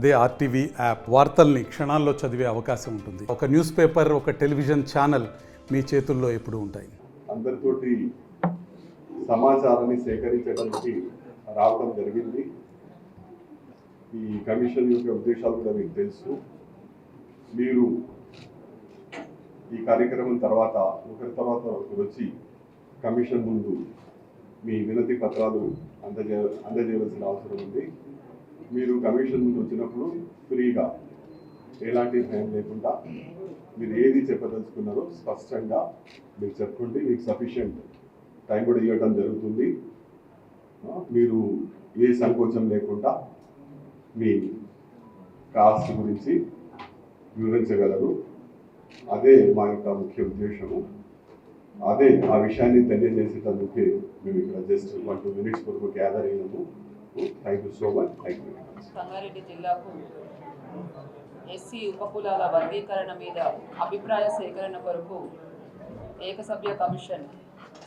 అదే RTV app వార్తల్ని క్షణాల్లో చదివే అవకాశం ఉంటుంది. ఒక న్యూస్ పేపర్, ఒక టెలివిజన్ ఛానల్ మీ చేతుల్లో ఎప్పుడూ ఉంటాయి. అందరితోటి సమాచారాన్ని సేకరించడానికి రావడం జరిగింది. ఈ కమిషన్ యొక్క ఉద్దేశాలు కూడా మీకు తెలుసు. మీరు ఈ కార్యక్రమం తర్వాత ఒకరి తర్వాత ఒకరు వచ్చి కమిషన్ ముందు మీ వినతి పత్రాలు అందజేయవలసిన అవసరం ఉంది. మీరు కమిషన్ ముందు వచ్చినప్పుడు ఫ్రీగా, ఎలాంటి భయం లేకుండా మీరు ఏది చెప్పదలుచుకున్నారో స్పష్టంగా మీరు చెప్పుకోండి. మీకు సఫిషియంట్ టైం కూడా ఇవ్వడం జరుగుతుంది. మీరు ఏ సంకోచం లేకుండా మీ కాస్ట్ గురించి వివరించగలరు. అదే మా యొక్క ముఖ్య ఉద్దేశము. అదే ఆ విషయాన్ని తెలియజేసేటందుకే మేము ఇక్కడ జస్ట్ 1-2 minutes వరకు గ్యాదర్ అయినాము. Thank you so much. Thank you. Sangareddy జిల్లాకు ఎస్సీ ఉపకులాల వర్గీకరణ మీద అభిప్రాయ సేకరణ కొరకు ఏకసభ్య కమిషన్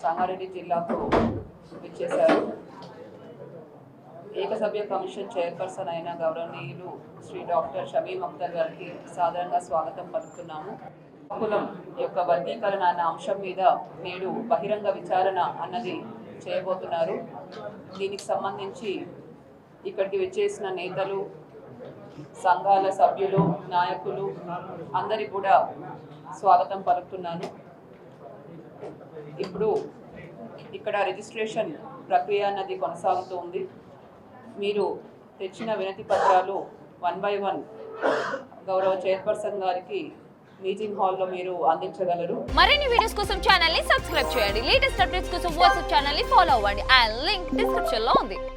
సంగారెడ్డి జిల్లాకు విచ్చేశారు. ఏకసభ్య కమిషన్ చైర్పర్సన్ అయిన గౌరవనీయులు శ్రీ డాక్టర్ షమీమ్ అఖ్తర్ గారికి సాధారణంగా స్వాగతం పలుకుతున్నాము. కులం యొక్క వర్గీకరణ అన్న అంశం మీద నేడు బహిరంగ విచారణ అన్నది చేయబోతున్నారు. దీనికి సంబంధించి ఇక్కడికి వచ్చేసిన నేతలు, సంఘాల సభ్యులు, నాయకులు అందరికీ కూడా స్వాగతం పలుకుతున్నాను. ఇప్పుడు ఇక్కడ రిజిస్ట్రేషన్ ప్రక్రియ అన్నది కొనసాగుతూ ఉంది. మీరు తెచ్చిన వినతి పత్రాలు 1 by 1 గౌరవ చైర్పర్సన్ గారికి మీటింగ్ హాల్లో మీరు అందించగలరు. మరిన్ని వీడియోస్ కోసం ఛానల్ ని సబ్స్క్రైబ్ చేయండి. లేటెస్ట్ అప్డేట్స్ కోసం వాట్సాప్ ఛానల్ ని ఫాలో అవ్వండి. ఆ లింక్ డిస్క్రిప్షన్ లో ఉంది.